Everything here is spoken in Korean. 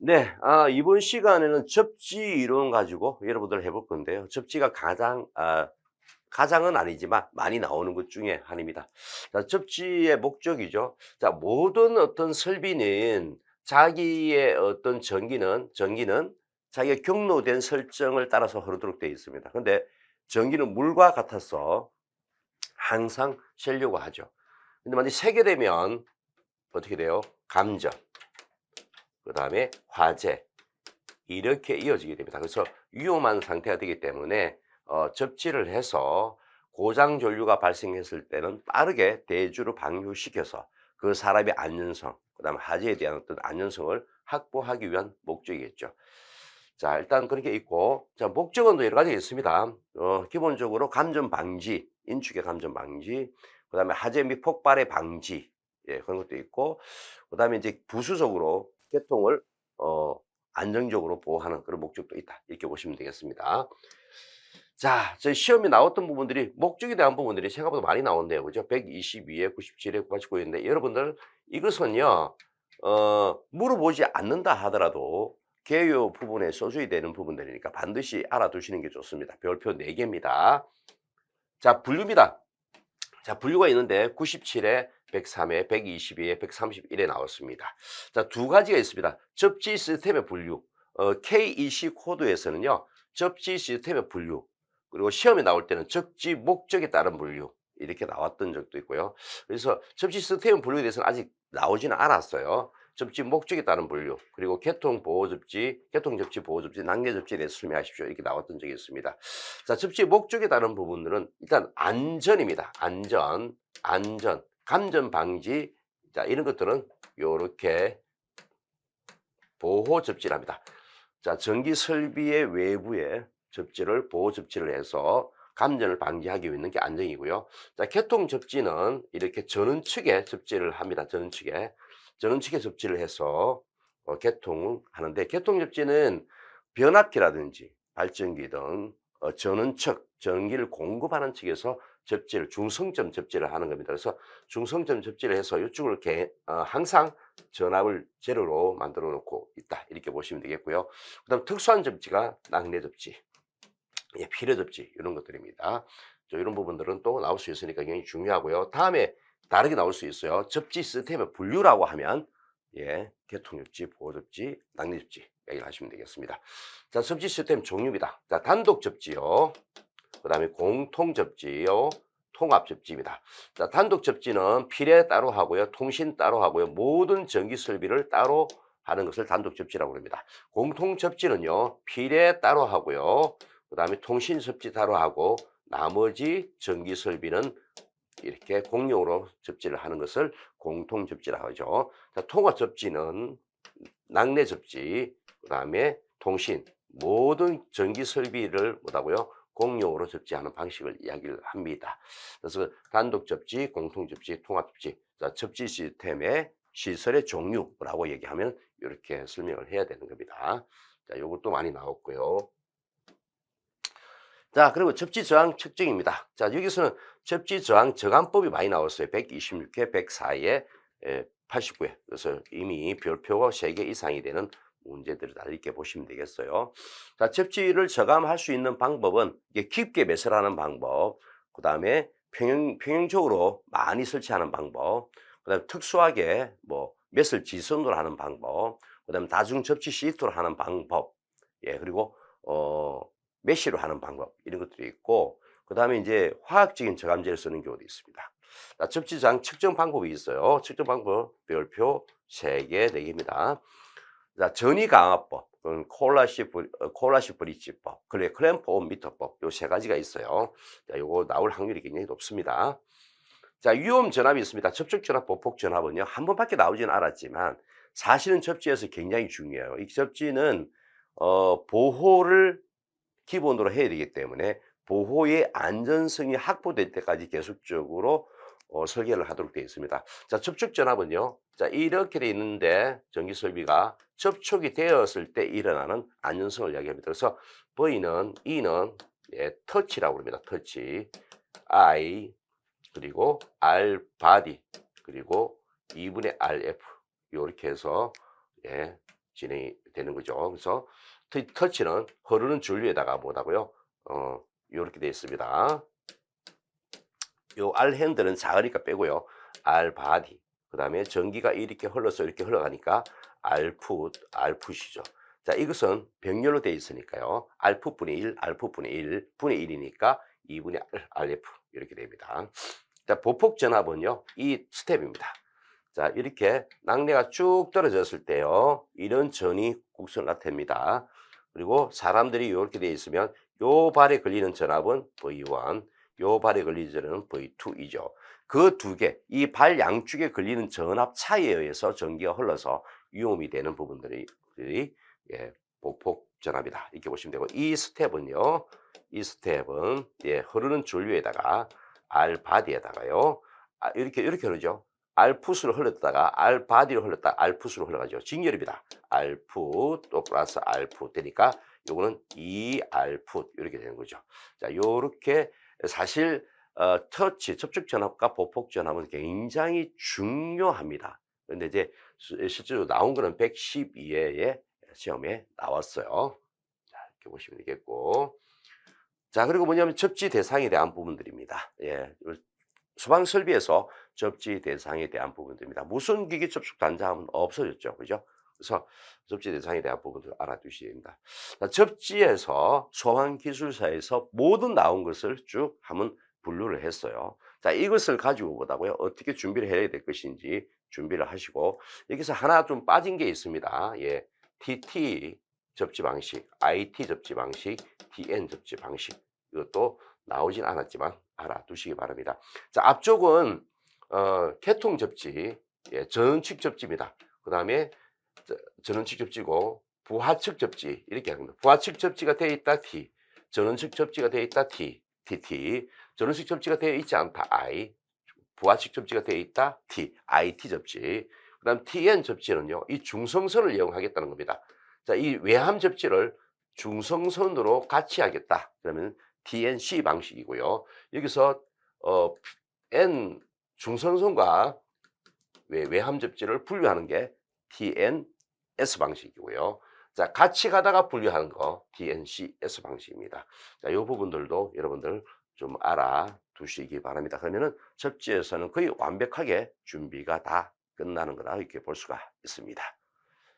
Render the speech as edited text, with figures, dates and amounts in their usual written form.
네. 이번 시간에는 접지 이론 가지고 여러분들 해볼 건데요. 접지가 가장은 아니지만 많이 나오는 것 중에 하나입니다. 자, 접지의 목적이죠. 자, 모든 어떤 설비는 자기의 어떤 전기는 자기가 경로된 설정을 따라서 흐르도록 되어 있습니다. 근데 전기는 물과 같아서 항상 새려고 하죠. 근데 만약 새게 되면 어떻게 돼요? 감전, 그다음에 화재, 이렇게 이어지게 됩니다. 그래서 위험한 상태가 되기 때문에 접지를 해서 고장 전류가 발생했을 때는 빠르게 대주로 방류시켜서 그 사람의 안전성, 그다음에 화재에 대한 어떤 안전성을 확보하기 위한 목적이겠죠. 자, 일단 그렇게 있고, 자, 목적은 또 여러 가지가 있습니다. 기본적으로 감전 방지, 인축의 감전 방지, 그다음에 화재 및 폭발의 방지, 예, 그런 것도 있고, 그다음에 이제 부수적으로 개통을 어 안정적으로 보호하는 그런 목적도 있다. 이렇게 보시면 되겠습니다. 자, 저희 시험에 나왔던 부분들이 목적에 대한 부분들이 생각보다 많이 나온대요. 그죠? 122에 97에 89인데 여러분들 이것은요. 물어보지 않는다 하더라도 개요 부분에 써줘야 되는 부분들이니까 반드시 알아두시는 게 좋습니다. 별표 4개입니다. 자, 분류입니다. 자, 분류가 있는데 97에 103에 122에 131에 나왔습니다. 자, 두 가지가 있습니다. 접지 시스템의 분류. KEC 코드에서는요. 접지 시스템의 분류. 그리고 시험에 나올 때는 접지 목적에 따른 분류. 이렇게 나왔던 적도 있고요. 그래서 접지 시스템 분류에 대해서는 아직 나오지는 않았어요. 접지 목적에 따른 분류, 그리고 개통보호접지, 개통접지 보호접지, 낭내접지에 대해서 설명하십시오. 이렇게 나왔던 적이 있습니다. 자, 접지 목적에 따른 부분들은 일단 안전입니다. 안전, 감전 방지, 자, 이런 것들은 요렇게 보호 접지를 합니다. 자, 전기 설비의 외부에 접지를 보호 접지를 해서 감전을 방지하기 위한 게 안전이고요. 자, 개통 접지는 이렇게 전원 측에 접지를 합니다. 전원 측에 접지를 해서 개통을 하는데, 개통 접지는 변압기라든지 발전기 등 전원 측, 전기를 공급하는 측에서 접지를 중성점 접지를 하는 겁니다. 그래서 중성점 접지를 해서 이쪽을 항상 전압을 제로로 만들어 놓고 있다. 이렇게 보시면 되겠고요. 그다음 특수한 접지가 낙내 접지, 예, 필요 접지 이런 것들입니다. 이런 부분들은 또 나올 수 있으니까 굉장히 중요하고요. 다음에 다르게 나올 수 있어요. 접지 시스템의 분류라고 하면, 예, 개통 접지, 보호 접지, 낙내 접지 얘기를 하시면 되겠습니다. 자, 접지 시스템 종류입니다. 자, 단독 접지요. 그다음에 공통 접지요. 통합 접지입니다. 자, 단독 접지는 필에 따로 하고요. 통신 따로 하고요. 모든 전기 설비를 따로 하는 것을 단독 접지라고 합니다. 공통 접지는요. 필에 따로 하고요. 그다음에 통신 접지 따로 하고 나머지 전기 설비는 이렇게 공용으로 접지를 하는 것을 공통 접지라고 하죠. 자, 통합 접지는 낙내 접지, 그다음에 통신, 모든 전기 설비를 뭐라고요? 공용으로 접지하는 방식을 이야기를 합니다. 그래서 단독 접지, 공통 접지, 통합 접지. 자, 접지 시스템의 시설의 종류라고 얘기하면 이렇게 설명을 해야 되는 겁니다. 자, 요것도 많이 나왔고요. 자, 그리고 접지 저항 측정입니다. 자, 여기서는 접지 저항 저감법이 많이 나왔어요. 126회, 104회, 89회. 그래서 이미 별표가 3개 이상이 되는 문제들을 다 이렇게 보시면 되겠어요. 자, 접지를 저감할 수 있는 방법은 이게 깊게 매설하는 방법, 그 다음에 평형적으로 많이 설치하는 방법, 그 다음에 특수하게 뭐 매설 지선으로 하는 방법, 그 다음에 다중 접지 시트로 하는 방법, 예, 그리고 메쉬로 하는 방법, 이런 것들이 있고, 그다음에 이제 화학적인 저감제를 쓰는 경우도 있습니다. 자, 접지장 측정 방법이 있어요. 측정 방법 별표 3개, 4개입니다. 자, 전이강화법, 콜라시 브릿지법, 그리고 클램프 온 미터법, 요 3가지가 있어요. 자, 요거 나올 확률이 굉장히 높습니다. 자, 위험 전압이 있습니다. 접촉 전압, 보폭 전압은요, 한 번밖에 나오지는 않았지만 사실은 접지에서 굉장히 중요해요. 이 접지는 보호를 기본으로 해야 되기 때문에 보호의 안전성이 확보될 때까지 계속적으로 설계를 하도록 되어 있습니다. 자, 접촉 전압은요. 자, 이렇게 되어 있는데 전기 설비가 접촉이 되었을 때 일어나는 안전성을 이야기합니다. 그래서 V는 E는, 예, 터치라고 합니다. 터치. I 그리고 R 바디 그리고 2분의 RF 이렇게 해서, 예, 진행이 되는 거죠. 그래서 터치는 흐르는 전류에다가 뭐다고요? 요렇게 되어 있습니다. 요 R 핸들은 작으니까 빼고요. R 바디. 그다음에 전기가 이렇게 흘러서 이렇게 흘러가니까 R 풋, R 풋이죠. 자, 이것은 병렬로 되어 있으니까요. R 풋분의 1, R 풋분의 1, 분의 1이니까 2분의 RF 이렇게 됩니다. 자, 보폭 전압은요. 이 스텝입니다. 자, 이렇게 낙뢰가 쭉 떨어졌을 때요. 이런 전이 곡선을 나타냅니다. 그리고 사람들이 이렇게 되어 있으면 요 발에 걸리는 전압은 V1, 요 발에 걸리는 전압은 V2이죠. 그 두 개, 이 발 양쪽에 걸리는 전압 차이에 의해서 전기가 흘러서 위험이 되는 부분들이 예, 보폭 전압이다. 이렇게 보시면 되고 이 스텝은요. 이 스텝은 예, 흐르는 전류에다가 R 바디에다가요. 이렇게 흐르죠. 알풋으로 흘렀다가 알바디로 흘렀다가 알풋으로 흘러가죠. 직렬입니다. 알풋 또 플러스 알풋 되니까 요거는 2알풋 이렇게 되는 거죠. 자, 요렇게 사실 터치 접촉 전압과 보폭 전압은 굉장히 중요합니다. 근데 이제 실제로 나온 거는 112회에 시험에 나왔어요. 자, 이렇게 보시면 되겠고. 자, 그리고 뭐냐면 접지 대상에 대한 부분들입니다. 예. 소방 설비에서 접지 대상에 대한 부분들입니다. 무슨 기기 접촉 단자하면 없어졌죠. 그죠? 그래서 접지 대상에 대한 부분들 알아두셔야 됩니다. 자, 접지에서 소방 기술사에서 모든 나온 것을 쭉 한번 분류를 했어요. 자, 이것을 가지고 보다고요. 어떻게 준비를 해야 될 것인지 준비를 하시고 여기서 하나 좀 빠진 게 있습니다. 예. TT 접지 방식, IT 접지 방식, DN 접지 방식. 이것도 나오진 않았지만 알아두시기 바랍니다. 자, 앞쪽은 개통 접지, 예, 전원측 접지입니다. 그 다음에 전원측 접지고 부하측 접지 이렇게 합니다. 부하측 접지가 되어 있다 T, 전원측 접지가 되어 있다 T, TT, 전원측 접지가 되어 있지 않다 I, 부하측 접지가 되어 있다 T, IT 접지. 그다음 TN 접지는요, 이 중성선을 이용하겠다는 겁니다. 자, 이 외함 접지를 중성선으로 같이 하겠다. 그러면 TNC 방식이고요. 여기서 N 중성선과 외함 접지를 분류하는 게 TNS 방식이고요. 자, 같이 가다가 분류하는 거 TNCS 방식입니다. 자, 이 부분들도 여러분들 좀 알아두시기 바랍니다. 그러면은 접지에서는 거의 완벽하게 준비가 다 끝나는 거다 이렇게 볼 수가 있습니다.